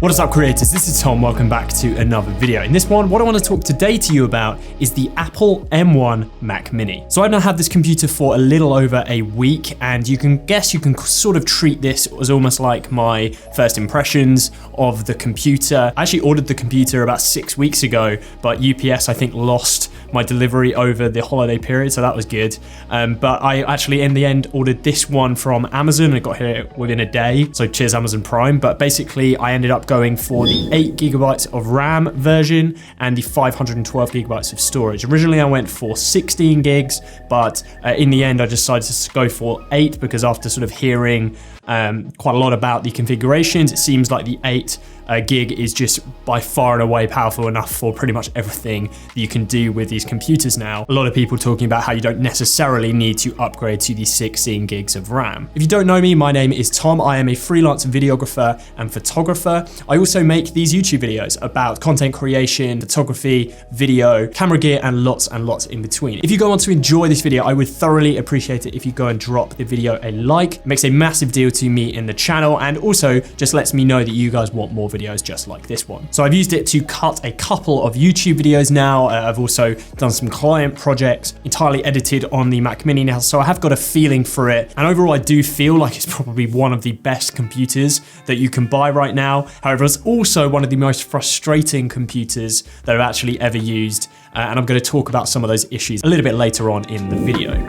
What is up, creators? This is Tom. Welcome back to another video. In this one, what I want to talk today to you about is the Apple M1 Mac Mini. So I've now had this computer for a little over a week, and you can sort of treat this as almost like my first impressions of the computer. I actually ordered the computer about 6 weeks ago, but UPS I think lost my delivery over the holiday period, so that was good. But I actually in the end ordered this one from Amazon and it got here within a day. So cheers Amazon Prime. But basically I ended up going for the 8GB of RAM version and the 512GB of storage. Originally I went for 16 gigs, but in the end I decided to go for 8 because after sort of hearing quite a lot about the configurations, it seems like the 8 gig is just by far and away powerful enough for pretty much everything that you can do with these computers now. A lot of people talking about how you don't necessarily need to upgrade to the 16 gigs of RAM. If you don't know me, my name is Tom. I am a freelance videographer and photographer. I also make these YouTube videos about content creation, photography, video, camera gear, and lots in between. If you go on to enjoy this video, I would thoroughly appreciate it if you go and drop the video a like. It makes a massive deal to me in the channel, and also just lets me know that you guys want more videos just like this one. So I've used it to cut a couple of YouTube videos now. I've also done some client projects entirely edited on the Mac Mini now, so I have got a feeling for it. And overall, I do feel like it's probably one of the best computers that you can buy right now. However, it's also one of the most frustrating computers that I've actually ever used. And I'm going to talk about some of those issues a little bit later on in the video.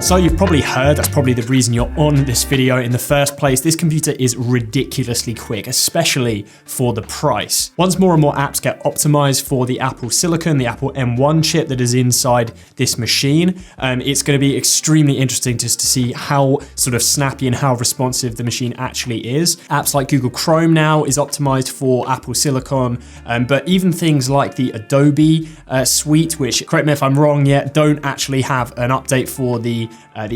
So you've probably heard, that's probably the reason you're on this video in the first place. This computer is ridiculously quick, especially for the price. Once more and more apps get optimized for the Apple Silicon, the Apple M1 chip that is inside this machine, it's going to be extremely interesting just to see how sort of snappy and how responsive the machine actually is. Apps like Google Chrome now is optimized for Apple Silicon, but even things like the Adobe suite, which, correct me if I'm wrong yet, don't actually have an update for the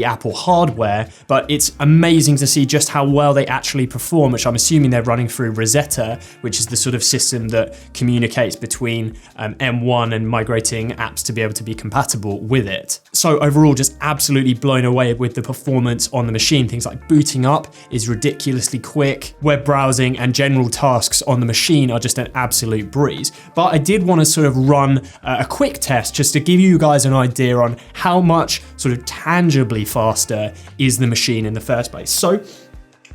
Apple hardware, but it's amazing to see just how well they actually perform, which I'm assuming they're running through Rosetta, which is the sort of system that communicates between M1 and migrating apps to be able to be compatible with it. So overall, just absolutely blown away with the performance on the machine. Things like booting up is ridiculously quick. Web browsing and general tasks on the machine are just an absolute breeze. But I did want to sort of run a quick test just to give you guys an idea on how much sort of tangibly faster is the machine in the first place. So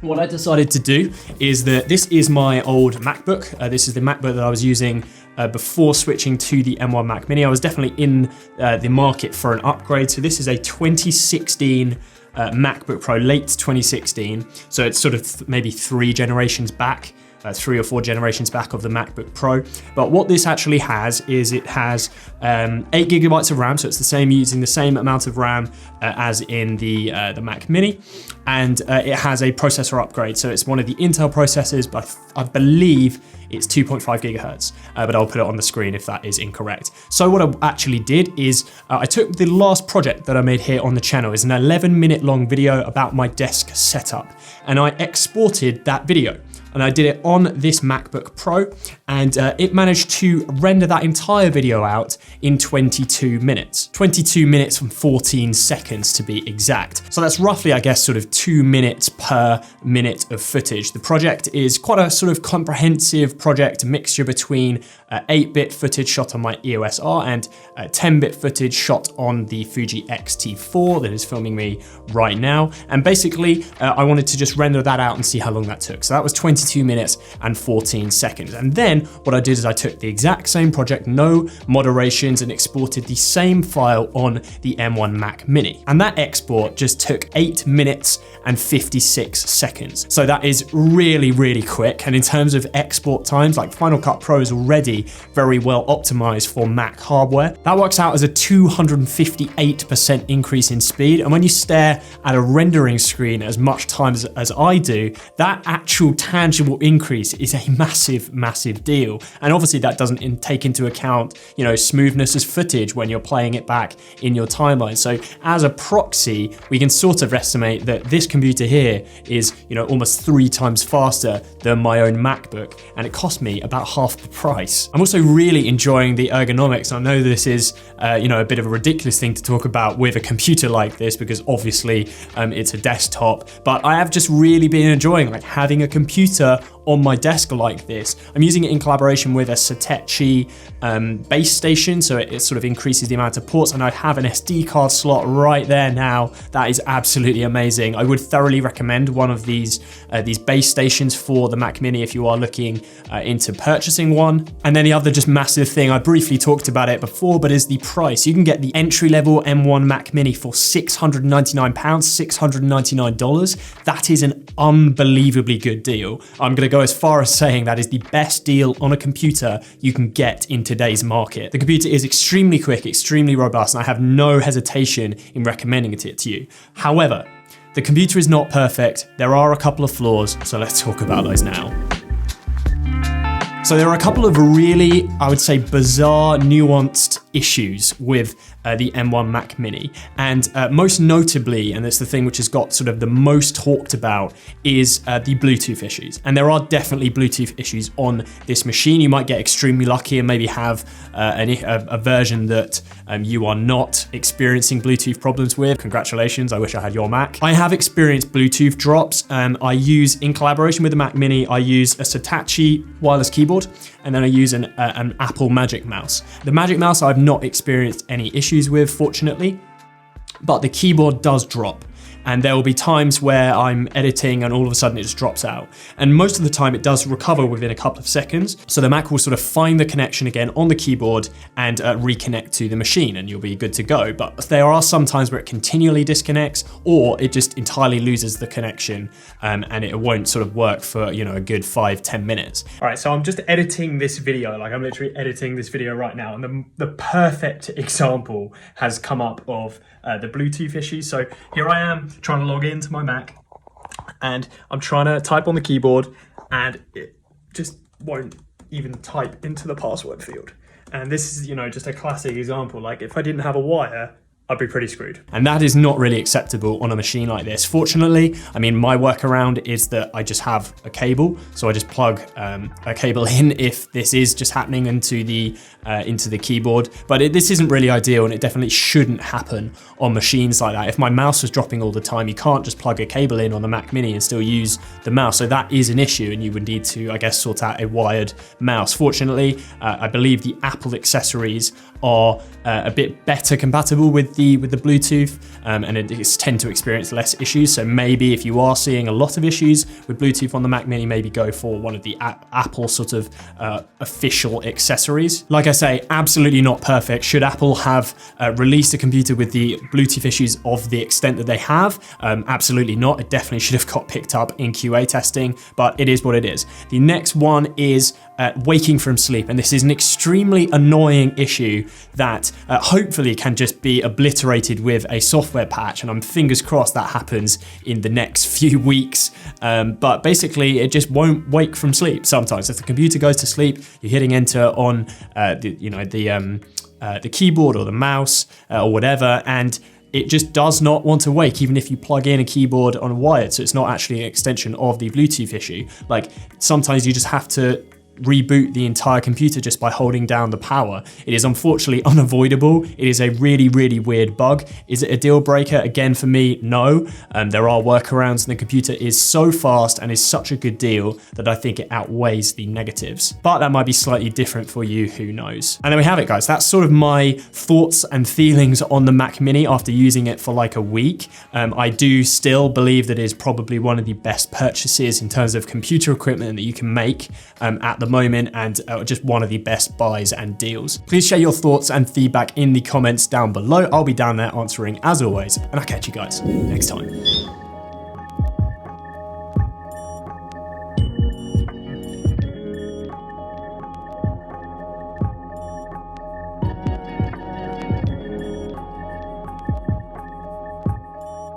what I decided to do is that this is my old MacBook. This is the MacBook that I was using before switching to the M1 Mac Mini. I was definitely in the market for an upgrade. So this is a 2016 MacBook Pro, late 2016. So it's sort of maybe 3 generations back. 3 or 4 generations back of the MacBook Pro. But what this actually has is it has 8GB of RAM, so it's the same, using the same amount of RAM as in the Mac Mini, and it has a processor upgrade. So it's one of the Intel processors, but I believe it's 2.5 gigahertz, but I'll put it on the screen if that is incorrect. So what I actually did is I took the last project that I made here on the channel. It's an 11-minute long video about my desk setup, and I exported that video. And I did it on this MacBook Pro, and it managed to render that entire video out in 22 minutes. 22 minutes and 14 seconds to be exact. So that's roughly, I guess, sort of 2 minutes per minute of footage. The project is quite a sort of comprehensive project, a mixture between 8-bit footage shot on my EOS R and 10-bit footage shot on the Fuji X-T4 that is filming me right now. And basically, I wanted to just render that out and see how long that took. So that was 22 minutes and 14 seconds. And then what I did is I took the exact same project, no moderations, and exported the same file on the M1 Mac Mini. And that export just took 8 minutes and 56 seconds. So that is really, really quick. And in terms of export times, like Final Cut Pro is already very well optimized for Mac hardware. That works out as a 258% increase in speed. And when you stare at a rendering screen as much time as I do, that actual tangible increase increase is a massive, massive deal. And obviously that doesn't take into account, you know, smoothness as footage when you're playing it back in your timeline. So as a proxy, we can sort of estimate that this computer here is, you know, almost 3 times faster than my own MacBook, and it cost me about half the price. I'm also really enjoying the ergonomics. I know this is, you know, a bit of a ridiculous thing to talk about with a computer like this, because obviously it's a desktop, but I have just really been enjoying like having a computer on my desk like this. I'm using it in collaboration with a Satechi base station, so it sort of increases the amount of ports, and I have an SD card slot right there now. That is absolutely amazing. I would thoroughly recommend one of these base stations for the Mac Mini if you are looking into purchasing one. And then the other just massive thing, I briefly talked about it before, but is the price. You can get the entry-level M1 Mac Mini for £699, $699. That is an unbelievably good deal. I'm gonna go as far as saying that is the best deal on a computer you can get in today's market. The computer is extremely quick, extremely robust, and I have no hesitation in recommending it to you. However, the computer is not perfect. There are a couple of flaws, so let's talk about those now. So there are a couple of really, I would say, bizarre, nuanced issues with the M1 Mac Mini. And most notably, and it's the thing which has got sort of the most talked about, is the Bluetooth issues. And there are definitely Bluetooth issues on this machine. You might get extremely lucky and maybe have a version that you are not experiencing Bluetooth problems with. Congratulations, I wish I had your Mac. I have experienced Bluetooth drops. I use, in collaboration with the Mac Mini, I use a Satechi wireless keyboard, and then I use an Apple Magic Mouse. The Magic Mouse I've not experienced any issues with, fortunately, but the keyboard does drop. And there will be times where I'm editing and all of a sudden it just drops out. And most of the time it does recover within a couple of seconds. So the Mac will sort of find the connection again on the keyboard and reconnect to the machine, and you'll be good to go. But there are some times where it continually disconnects, or it just entirely loses the connection and it won't sort of work for, you know, a good 5-10 minutes. All right, so I'm just editing this video. Like, I'm literally editing this video right now. And the perfect example has come up of the Bluetooth issue. So here I am trying to log into my Mac, and I'm trying to type on the keyboard, and it just won't even type into the password field. And this is, you know, just a classic example. Like, if I didn't have a wire, I'd be pretty screwed. And that is not really acceptable on a machine like this. Fortunately, I mean, my workaround is that I just have a cable. So I just plug a cable in if this is just happening into the keyboard. But this isn't really ideal, and it definitely shouldn't happen on machines like that. If my mouse was dropping all the time, you can't just plug a cable in on the Mac Mini and still use the mouse. So that is an issue, and you would need to, I guess, sort out a wired mouse. Fortunately, I believe the Apple accessories are a bit better compatible with the Bluetooth, and it tend to experience less issues. So maybe if you are seeing a lot of issues with Bluetooth on the Mac Mini, maybe go for one of the Apple sort of official accessories. Like I say, absolutely not perfect. Should Apple have released a computer with the Bluetooth issues of the extent that they have? Absolutely not. It definitely should have got picked up in QA testing, but it is what it is. The next one is waking from sleep, and this is an extremely annoying issue that hopefully can just be obliterated with a software patch, and I'm fingers crossed that happens in the next few weeks. But basically, it just won't wake from sleep. Sometimes, if the computer goes to sleep, you're hitting enter on the keyboard or the mouse or whatever, and it just does not want to wake, even if you plug in a keyboard on wired. So it's not actually an extension of the Bluetooth issue. Like, sometimes you just have to reboot the entire computer just by holding down the power. It is unfortunately unavoidable. It is a really, really weird bug. Is it a deal breaker? Again, for me, no. There are workarounds, and the computer is so fast and is such a good deal that I think it outweighs the negatives. But that might be slightly different for you, who knows? And there we have it, guys. That's sort of my thoughts and feelings on the Mac Mini after using it for like a week. I do still believe that it is probably one of the best purchases in terms of computer equipment that you can make at the moment, and just one of the best buys and deals. Please share your thoughts and feedback in the comments down below. I'll be down there answering as always, and I'll catch you guys next time.